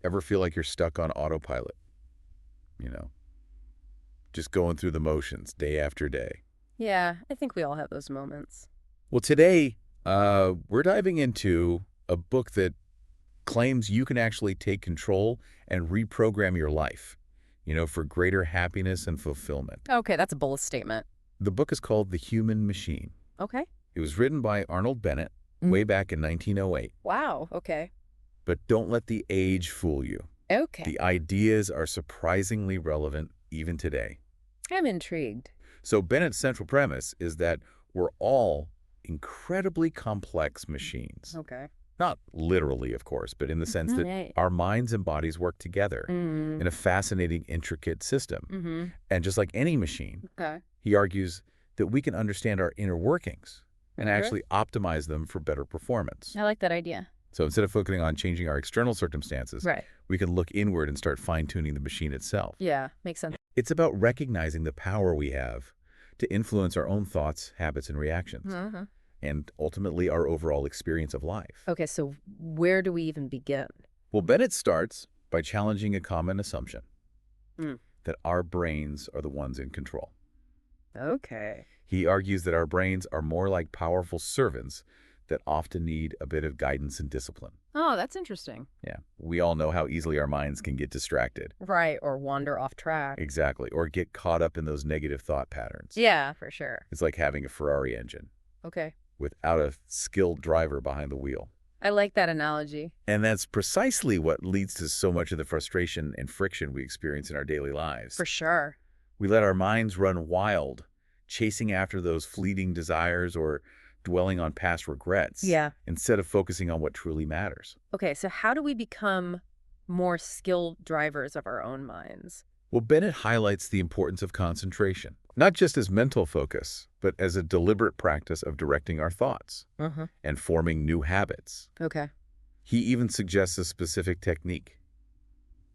Ever feel like you're stuck on autopilot? You know, just going through the motions day after day. Yeah, I think we all have those moments. Well, today, we're diving into a book that claims you can actually take control and reprogram your life, for greater happiness and fulfillment. Okay, that's a bold statement. The book is called The Human Machine. Okay. It was written by Arnold Bennett way back in 1908. Wow, okay. But don't let the age fool you. Okay. The ideas are surprisingly relevant even today. I'm intrigued. So Bennett's central premise is that we're all incredibly complex machines. Okay. Not literally, of course, but in the sense that Right. our minds and bodies work together in a fascinating, intricate system. Mm-hmm. And just like any machine, Okay. he argues that we can understand our inner workings and Okay. actually optimize them for better performance. I like that idea. So instead of focusing on changing our external circumstances, Right. we can look inward and start fine-tuning the machine itself. Yeah, makes sense. It's about recognizing the power we have to influence our own thoughts, habits, and reactions, Uh-huh. and ultimately our overall experience of life. Okay, so where do we even begin? Well, Bennett starts by challenging a common assumption Mm. that our brains are the ones in control. Okay. He argues that our brains are more like powerful servants that often need a bit of guidance and discipline. Oh, that's interesting. Yeah, we all know how easily our minds can get distracted. Right, or wander off track. Exactly, or get caught up in those negative thought patterns. Yeah, for sure. It's like having a Ferrari engine Okay. without a skilled driver behind the wheel. I like that analogy. And that's precisely what leads to so much of the frustration and friction we experience in our daily lives. For sure. We let our minds run wild, chasing after those fleeting desires or dwelling on past regrets, Yeah. instead of focusing on what truly matters. Okay, so how do we become more skilled drivers of our own minds? Well, Bennett highlights the importance of concentration, not just as mental focus, but as a deliberate practice of directing our thoughts Uh-huh. and forming new habits. Okay. He even suggests a specific technique,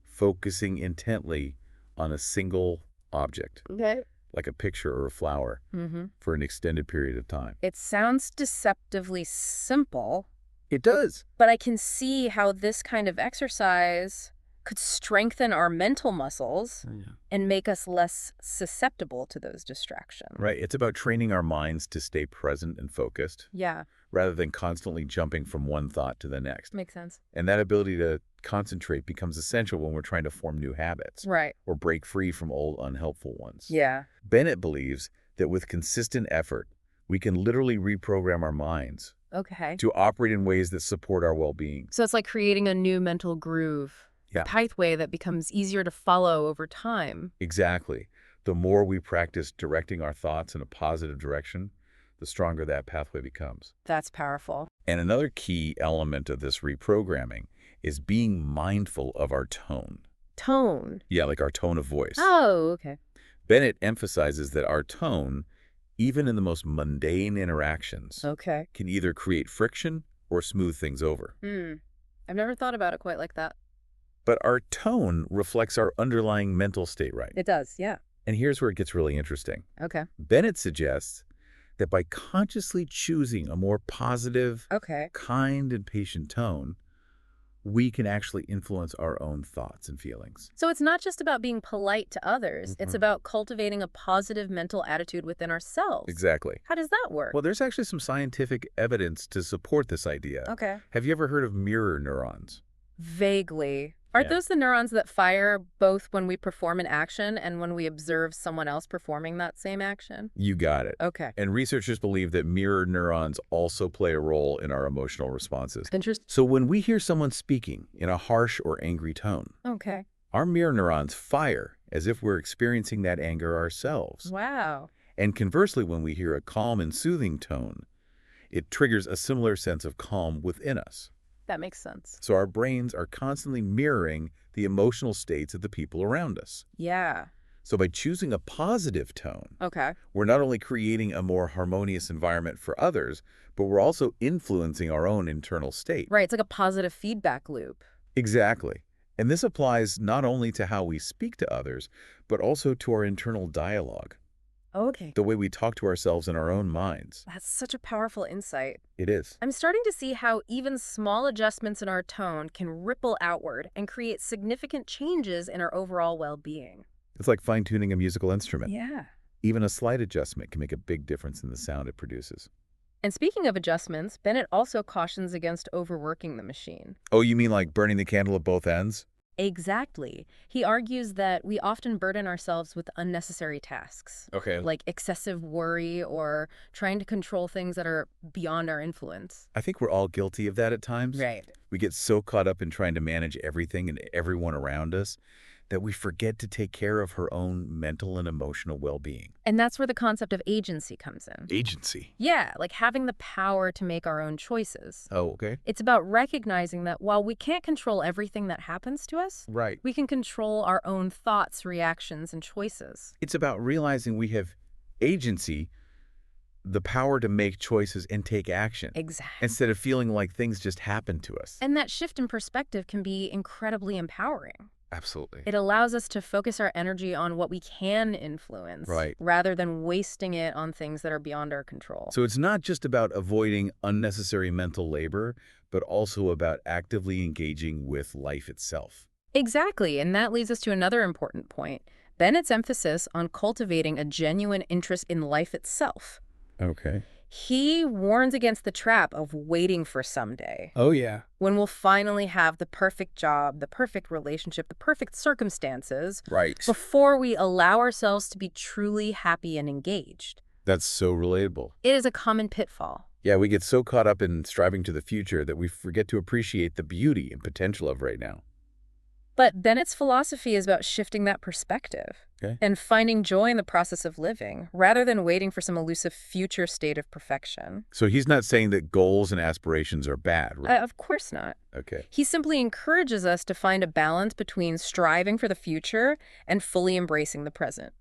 focusing intently on a single object, Okay. like a picture or a flower, Mm-hmm. for an extended period of time. It sounds deceptively simple, It does. but I can see how this kind of exercise could strengthen our mental muscles and make us less susceptible to those distractions. Right. It's about training our minds to stay present and focused Yeah, rather than constantly jumping from one thought to the next. makes sense. And that ability to concentrate becomes essential when we're trying to form new habits Right. or break free from old unhelpful ones. Yeah. Bennett believes that with consistent effort, we can literally reprogram our minds Okay. to operate in ways that support our well-being. So it's like creating a new mental groove, Yeah. a pathway that becomes easier to follow over time. Exactly. The more we practice directing our thoughts in a positive direction, the stronger that pathway becomes. That's powerful. And another key element of this reprogramming is being mindful of our tone. Tone. Yeah, like our tone of voice. Oh, okay. Bennett emphasizes that our tone, even in the most mundane interactions, Okay. can either create friction or smooth things over. I've never thought about it quite like that. But our tone reflects our underlying mental state, right? It does, yeah. And here's where it gets really interesting. Okay. Bennett suggests that by consciously choosing a more positive, Okay. kind, and patient tone, we can actually influence our own thoughts and feelings. So it's not just about being polite to others. It's Mhm. about cultivating a positive mental attitude within ourselves. Exactly. How does that work? Well, there's actually some scientific evidence to support this idea. Okay. Have you ever heard of mirror neurons? Vaguely. Aren't Yeah. those the neurons that fire both when we perform an action and when we observe someone else performing that same action? You got it. Okay. And researchers believe that mirror neurons also play a role in our emotional responses. Interesting. So when we hear someone speaking in a harsh or angry tone, Okay. our mirror neurons fire as if we're experiencing that anger ourselves. Wow. And conversely, when we hear a calm and soothing tone, it triggers a similar sense of calm within us. That makes sense. So our brains are constantly mirroring the emotional states of the people around us. Yeah. So by choosing a positive tone, Okay. we're not only creating a more harmonious environment for others, but we're also influencing our own internal state. Right. It's like a positive feedback loop. Exactly. And this applies not only to how we speak to others, but also to our internal dialogue. Okay. the way we talk to ourselves in our own minds. That's such a powerful insight. It is. I'm starting to see how even small adjustments in our tone can ripple outward and create significant changes in our overall well-being. It's like fine-tuning a musical instrument. Yeah. Even a slight adjustment can make a big difference in the sound it produces. And speaking of adjustments, Bennett also cautions against overworking the machine. Oh, you mean like burning the candle at both ends? Exactly. He argues that we often burden ourselves with unnecessary tasks, Okay. like excessive worry or trying to control things that are beyond our influence. I think we're all guilty of that at times. Right. We get so caught up in trying to manage everything and everyone around us that we forget to take care of her own mental and emotional well-being. And that's where the concept of agency comes in. Agency. Yeah, like having the power to make our own choices. Oh, okay. It's about recognizing that while we can't control everything that happens to us, Right. we can control our own thoughts, reactions, and choices. It's about realizing we have agency, the power to make choices and take action, Exactly. instead of feeling like things just happen to us. And that shift in perspective can be incredibly empowering. Absolutely. It allows us to focus our energy on what we can influence, Right. rather than wasting it on things that are beyond our control. So it's not just about avoiding unnecessary mental labor, but also about actively engaging with life itself. Exactly, and that leads us to another important point. Bennett's emphasis on cultivating a genuine interest in life itself. Okay. He warns against the trap of waiting for someday, Oh, yeah. when we'll finally have the perfect job, the perfect relationship, the perfect circumstances, Right. before we allow ourselves to be truly happy and engaged. That's so relatable. It is a common pitfall. Yeah, we get so caught up in striving to the future that we forget to appreciate the beauty and potential of right now. But Bennett's philosophy is about shifting that perspective Okay. and finding joy in the process of living, rather than waiting for some elusive future state of perfection. So he's not saying that goals and aspirations are bad, right? Of course not. Okay. He simply encourages us to find a balance between striving for the future and fully embracing the present.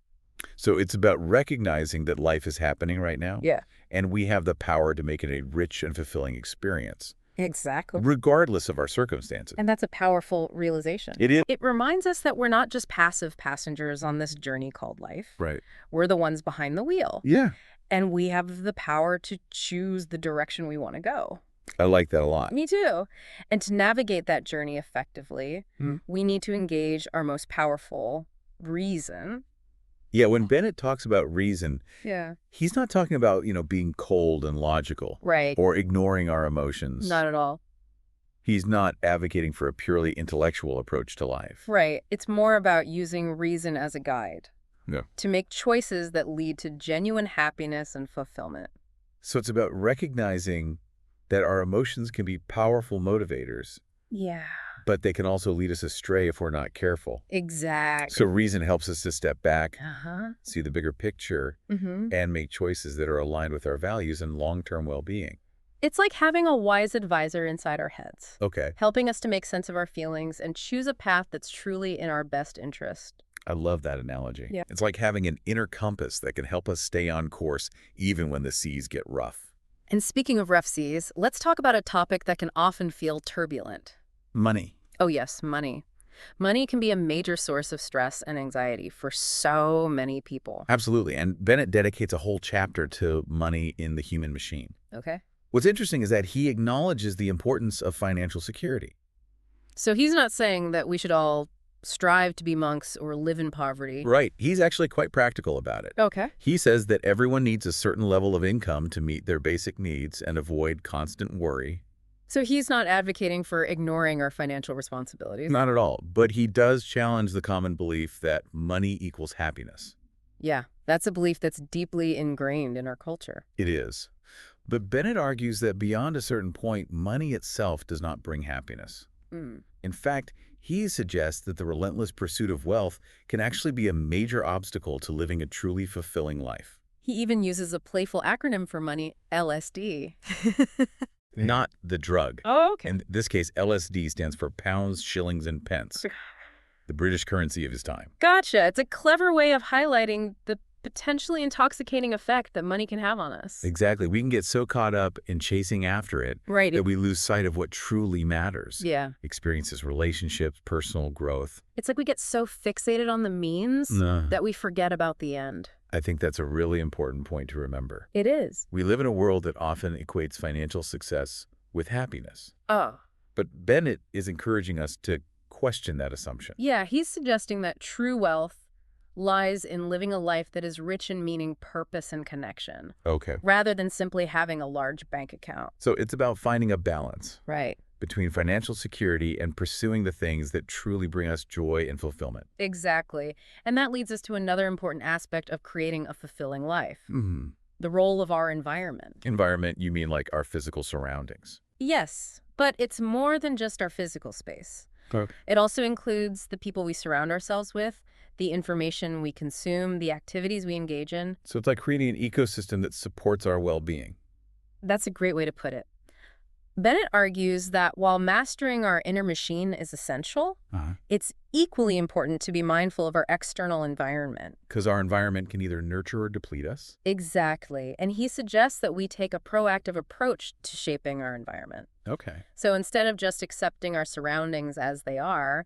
So it's about recognizing that life is happening right now. Yeah. And we have the power to make it a rich and fulfilling experience, Exactly. regardless of our circumstances. And that's a powerful realization. It is. It reminds us that we're not just passive passengers on this journey called life. Right. We're the ones behind the wheel. Yeah. And we have the power to choose the direction we want to go. I like that a lot. Me too. And to navigate that journey effectively, we need to engage our most powerful reason. Yeah, when Bennett talks about reason, Yeah. he's not talking about, being cold and logical Right. or ignoring our emotions. Not at all. He's not advocating for a purely intellectual approach to life. Right. It's more about using reason as a guide. Yeah. To make choices that lead to genuine happiness and fulfillment. So it's about recognizing that our emotions can be powerful motivators, Yeah. but they can also lead us astray if we're not careful. Exactly. So reason helps us to step back, Uh-huh. see the bigger picture, and make choices that are aligned with our values and long-term well-being. It's like having a wise advisor inside our heads, Okay, helping us to make sense of our feelings and choose a path that's truly in our best interest. I love that analogy. Yeah. It's like having an inner compass that can help us stay on course even when the seas get rough. And speaking of rough seas, let's talk about a topic that can often feel turbulent. Money. Oh yes, money. Money can be a major source of stress and anxiety for so many people. Absolutely, and Bennett dedicates a whole chapter to money in The Human Machine. Okay? What's interesting is that he acknowledges the importance of financial security. So he's not saying that we should all strive to be monks or live in poverty. Right. He's actually quite practical about it. Okay. He says that everyone needs a certain level of income to meet their basic needs and avoid constant worry. So he's not advocating for ignoring our financial responsibilities. Not at all. But he does challenge the common belief that money equals happiness. Yeah, that's a belief that's deeply ingrained in our culture. It is. But Bennett argues that beyond a certain point, money itself does not bring happiness. In fact, he suggests that the relentless pursuit of wealth can actually be a major obstacle to living a truly fulfilling life. He even uses a playful acronym for money, LSD. Not the drug. Oh, okay. In this case, LSD stands for pounds, shillings, and pence, the British currency of his time. Gotcha. It's a clever way of highlighting the potentially intoxicating effect that money can have on us. Exactly. We can get so caught up in chasing after it Right. that we lose sight of what truly matters. Yeah. Experiences, relationships, personal growth. It's like we get so fixated on the means No. that we forget about the end. I think that's a really important point to remember. It is. We live in a world that often equates financial success with happiness. Oh. But Bennett is encouraging us to question that assumption. Yeah, he's suggesting that true wealth lies in living a life that is rich in meaning, purpose, and connection, Okay. rather than simply having a large bank account. So it's about finding a balance Right. between financial security and pursuing the things that truly bring us joy and fulfillment. Exactly. And that leads us to another important aspect of creating a fulfilling life, Hmm. the role of our environment. Environment, you mean like our physical surroundings? Yes, but it's more than just our physical space. Okay. It also includes the people we surround ourselves with, the information we consume, the activities we engage in. So it's like creating an ecosystem that supports our well-being. That's a great way to put it. Bennett argues that while mastering our inner machine is essential, it's equally important to be mindful of our external environment. Because our environment can either nurture or deplete us. Exactly. And he suggests that we take a proactive approach to shaping our environment. Okay. So instead of just accepting our surroundings as they are,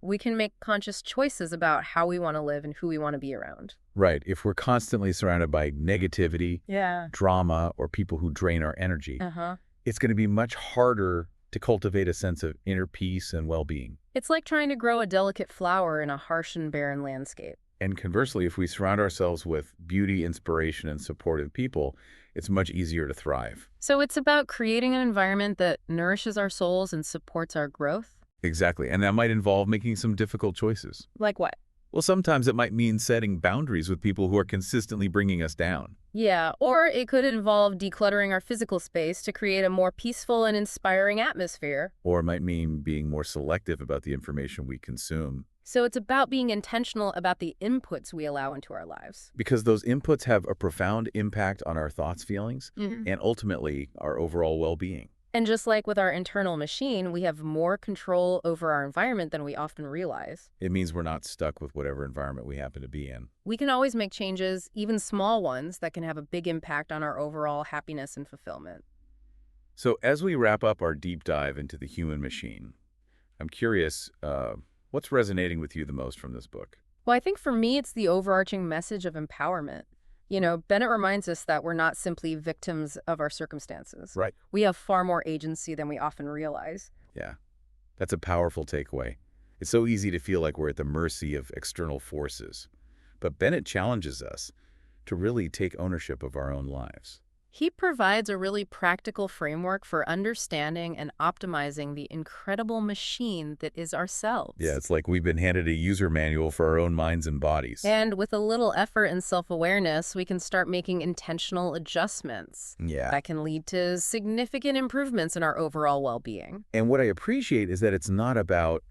we can make conscious choices about how we want to live and who we want to be around. Right. If we're constantly surrounded by negativity, Yeah. drama, or people who drain our energy, Uh-huh. it's going to be much harder to cultivate a sense of inner peace and well-being. It's like trying to grow a delicate flower in a harsh and barren landscape. And conversely, if we surround ourselves with beauty, inspiration, and supportive people, it's much easier to thrive. So it's about creating an environment that nourishes our souls and supports our growth. Exactly. And that might involve making some difficult choices. Like what? Well, sometimes it might mean setting boundaries with people who are consistently bringing us down. Yeah, or it could involve decluttering our physical space to create a more peaceful and inspiring atmosphere. Or it might mean being more selective about the information we consume. So it's about being intentional about the inputs we allow into our lives. Because those inputs have a profound impact on our thoughts, feelings, Mhm. and ultimately our overall well-being. And just like with our internal machine, we have more control over our environment than we often realize. It means we're not stuck with whatever environment we happen to be in. We can always make changes, even small ones, that can have a big impact on our overall happiness and fulfillment. So as we wrap up our deep dive into the human machine, I'm curious, what's resonating with you the most from this book? Well, I think for me, it's the overarching message of empowerment. You know, Bennett reminds us that we're not simply victims of our circumstances. Right. We have far more agency than we often realize. Yeah, that's a powerful takeaway. It's so easy to feel like we're at the mercy of external forces. But Bennett challenges us to really take ownership of our own lives. He provides a really practical framework for understanding and optimizing the incredible machine that is ourselves. Yeah, it's like we've been handed a user manual for our own minds and bodies. And with a little effort and self-awareness, we can start making intentional adjustments. Yeah. That can lead to significant improvements in our overall well-being. And what I appreciate is that it's not about,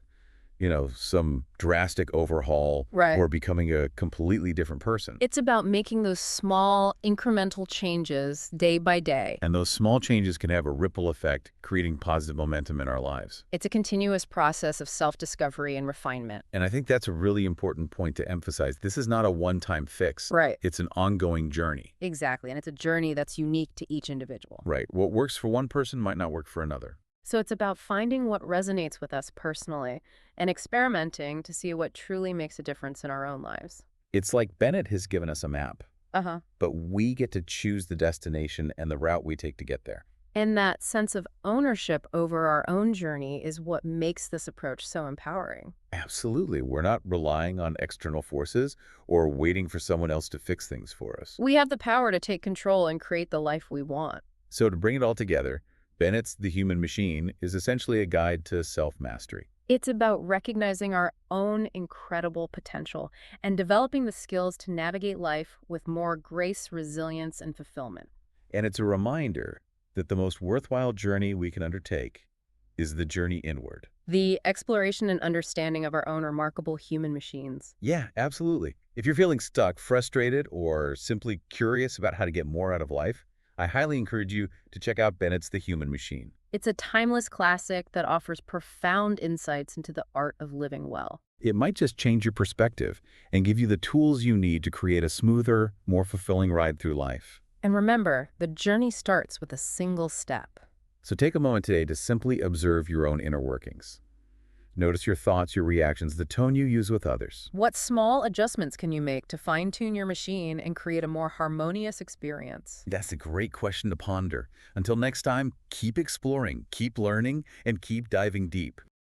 some drastic overhaul Right. or becoming a completely different person. It's about making those small, incremental changes day by day. And those small changes can have a ripple effect, creating positive momentum in our lives. It's a continuous process of self-discovery and refinement. And I think that's a really important point to emphasize. This is not a one-time fix. Right. It's an ongoing journey. Exactly. And it's a journey that's unique to each individual. Right. What works for one person might not work for another. So it's about finding what resonates with us personally and experimenting to see what truly makes a difference in our own lives. It's like Bennett has given us a map, Uh-huh. but we get to choose the destination and the route we take to get there. And that sense of ownership over our own journey is what makes this approach so empowering. Absolutely. We're not relying on external forces or waiting for someone else to fix things for us. We have the power to take control and create the life we want. So to bring it all together, Bennett's The Human Machine is essentially a guide to self-mastery. It's about recognizing our own incredible potential and developing the skills to navigate life with more grace, resilience, and fulfillment. And it's a reminder that the most worthwhile journey we can undertake is the journey inward. The exploration and understanding of our own remarkable human machines. Yeah, absolutely. If you're feeling stuck, frustrated, or simply curious about how to get more out of life, I highly encourage you to check out Bennett's The Human Machine. It's a timeless classic that offers profound insights into the art of living well. It might just change your perspective and give you the tools you need to create a smoother, more fulfilling ride through life. And remember, the journey starts with a single step. So take a moment today to simply observe your own inner workings. Notice your thoughts, your reactions, the tone you use with others. What small adjustments can you make to fine-tune your machine and create a more harmonious experience? That's a great question to ponder. Until next time, keep exploring, keep learning, and keep diving deep.